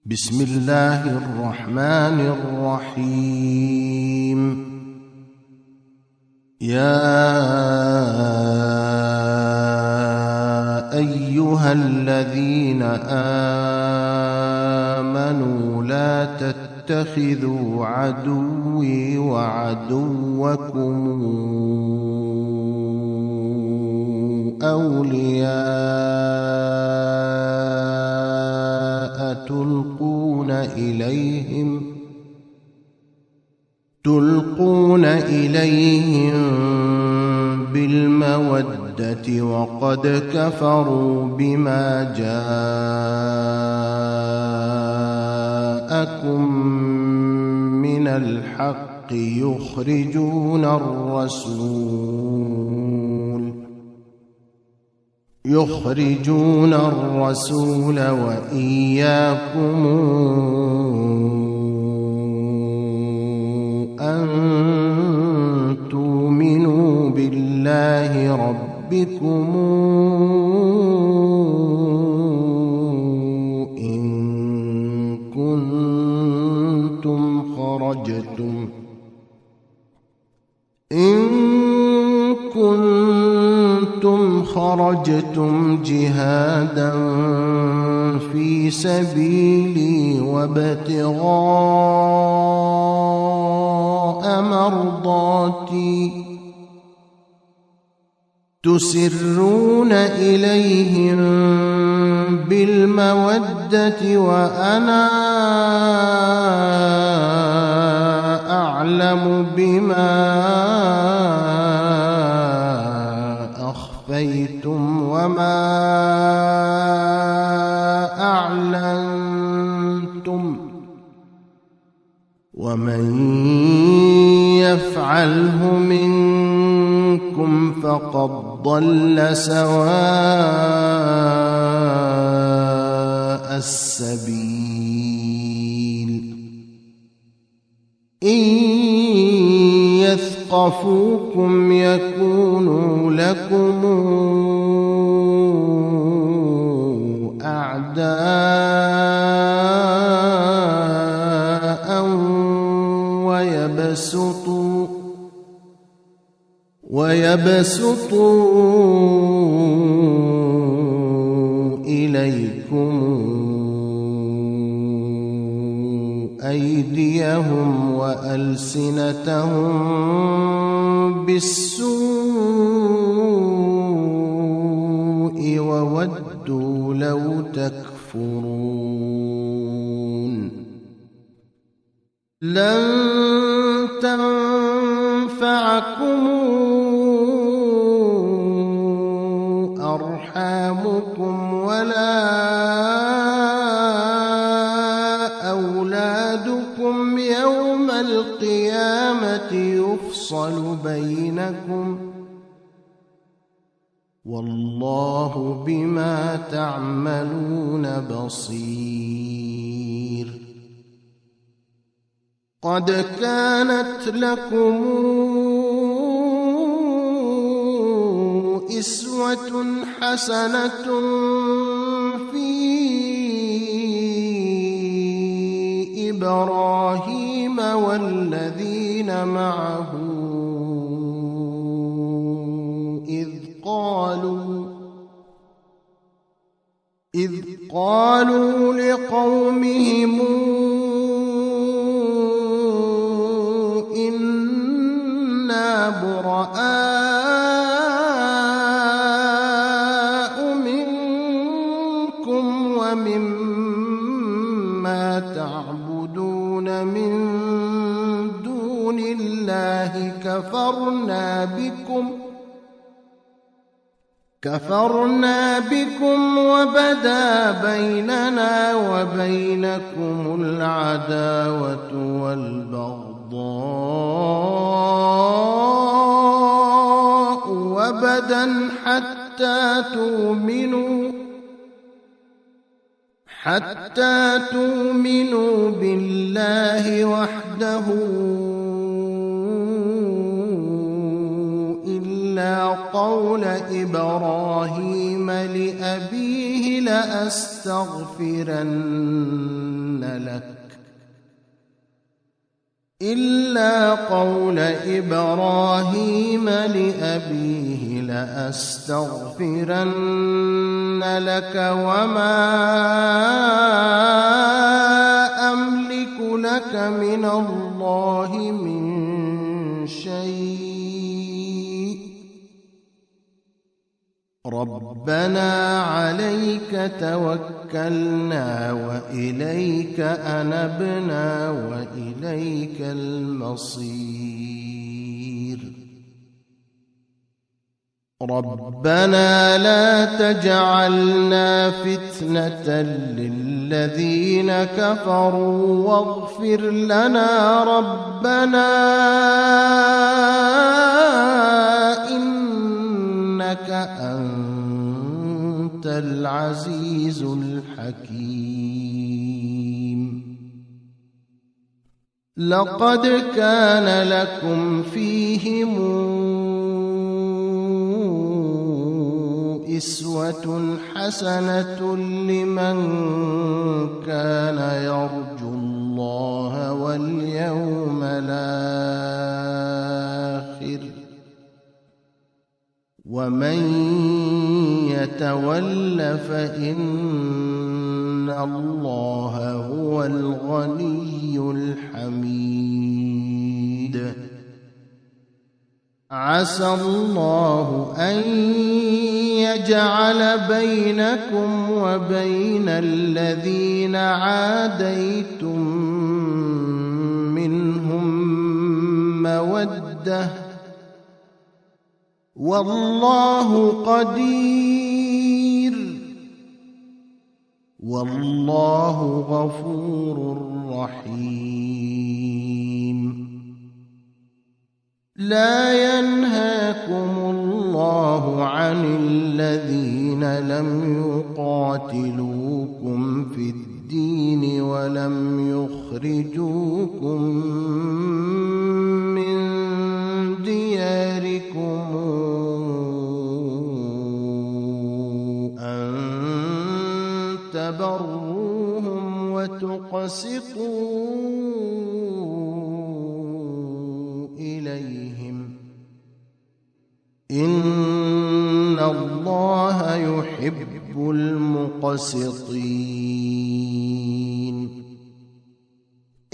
بسم الله الرحمن الرحيم. يا أيها الذين آمنوا لا تتخذوا عدوي وعدوكم أولياء تلقون إليهم بالمودة وقد كفروا بما جاءكم من الحق يخرجون الرسول وإياكم أن تؤمنوا بالله ربكم إن كنتم خرجتم جهادا في سبيلي وابتغاء مرضاتي تسرون إليهم بالمودة وأنا أعلم بما أخفيتم وما أعلنتم ومن يفعله منكم فقد ضل سواء السبيل. إن يثقفوكم يكونوا لكم أعداء ويبسطوا إليكم أيديهم وألسنتهم بالسوء وودوا لو تكفرون. لن تنفعكم أرحامكم ولا أولادكم يوم القيامة يفصل بينكم والله بما تعملون بصير. قد كانت لكم أسوة حسنة في إبراهيم والذين معه إذ قالوا لقومهم إنا براء منكم ومما تعبدون من دون الله كفرنا بكم وبدا بيننا وبينكم العداوة والبغضاء أبدا حتى تؤمنوا بالله وحده إلا قول إبراهيم لأبيه لأستغفرن قول إبراهيم لأبيه لأستغفرن لك وما أملك لك من الله من شيء ربنا عليك توكلنا وإليك أنبنا وإليك المصير ربنا لا تجعلنا فتنة للذين كفروا واغفر لنا ربنا إنك أنت العزيز الحكيم لقد كان لكم فيهم أسوة حسنة لمن كان يرجو الله واليوم الآخر ومن يتول فإن الله هو الغني الحميد عسى الله أن يجعل بينكم وبين الذين عاديتم منهم مودة والله قدير والله غفور رحيم لا ينهاكم الله عن الذين لم يقاتلوكم في الدين ولم يخرجوكم من دياركم أن تبروهم وتقسطوا إليهم إن الله يحب المقسطين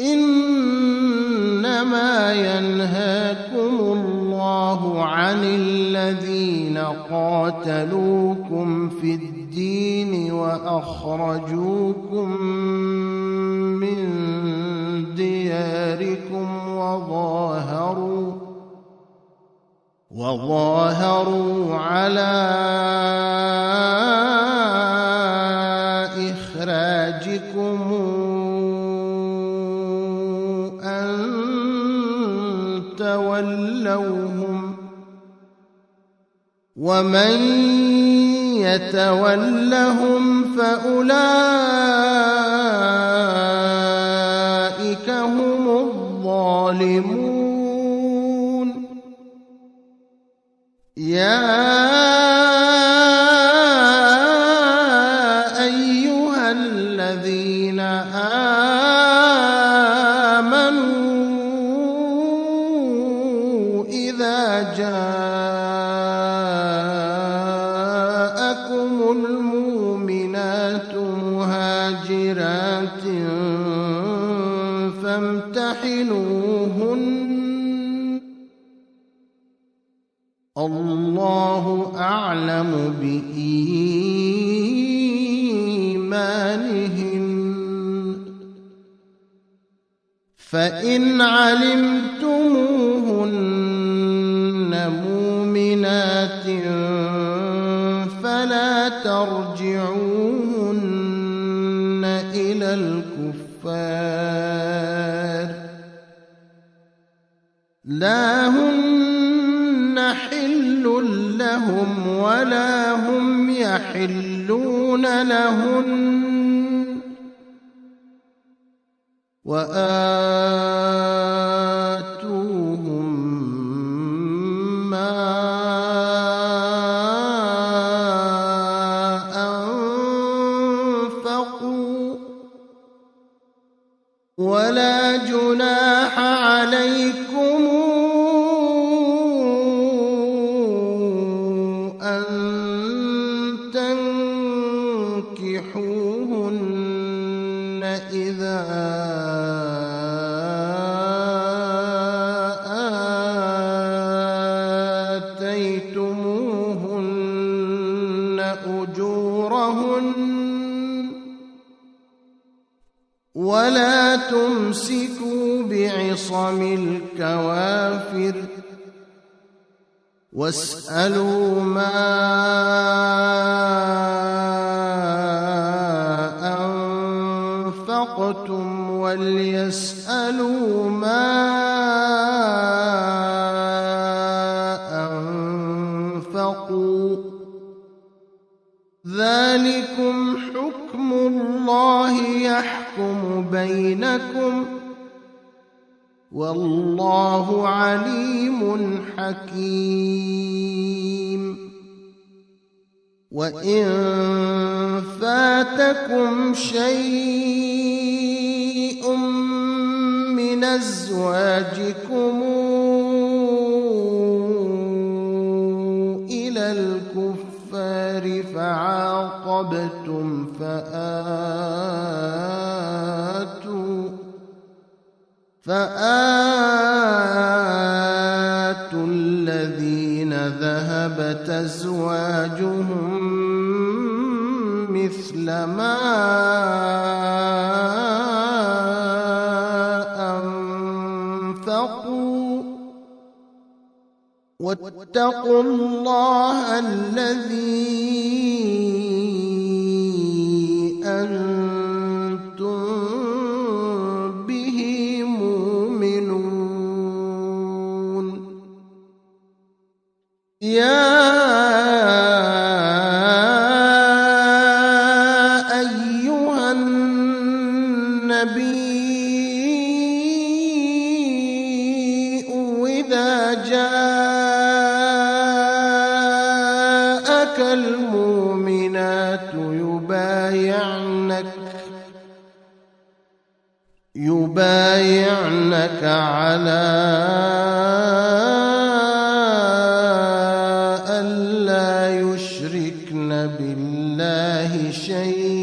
إنما ينهاكم الله عن الذين قاتلوكم في الدين وأخرجوكم من دياركم وظاهروا على إخراجكم أن تولوهم ومن يتولهم فأولئك هم الظالمون يا أيها الذين آمنوا إذا جاءكم المؤمنات مهاجرات فامتحنوهن الله أعلم بإيمانهن فإن علمتموهن مؤمنات فلا ترجعوهن إلى الكفار لا هن حل لهم ولا هم يحلون لهن وآتوهم ما أنفقوا ولا جناح عليكم إذا آتيتموهن أجورهن ولا تمسكوا بعصم الكوافر واسألوا ما أنفقتم وليسألوا ما أنفقوا ذلكم حكم الله يحكم بينكم والله عليم حكيم وإن فاتكم شيء من أزواجكم إلى الكفار فعاقبتم فآتوا الذين ذهبت أزواجهم مثل ما أنفقوا واتقوا الله الذي أنتم به مؤمنون يا أيها النبي إذا جاءك المؤمنات يبايعنك على ألا يشركن بالله شيئا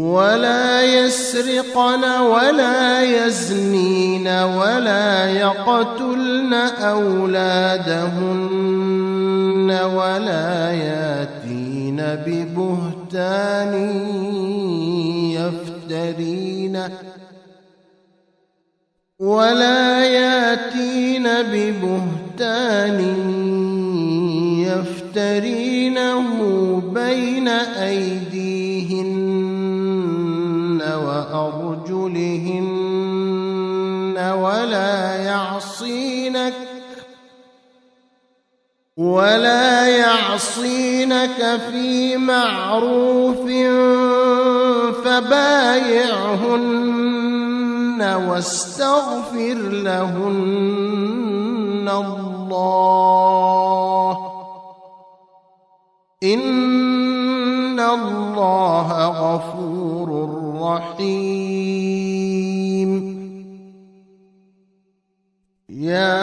ولا يسرقن ولا يزنين ولا يقتلن أولادهن ولا ياتين ببهتان يفترينه بين أيديهن وأرجلهن ولا يعصينك في معروف فبايعهن واستغفر لهن الله إن الله غفور رحيم يا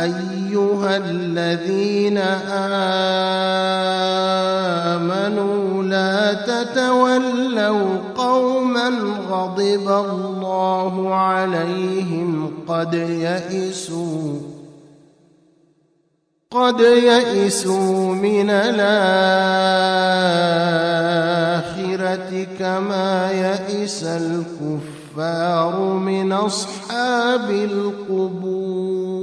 أيها الذين آمنوا لا تتولوا قوما غضب الله عليهم قد يئسوا من الآخرة كما يئس الكفار من أصحاب القبور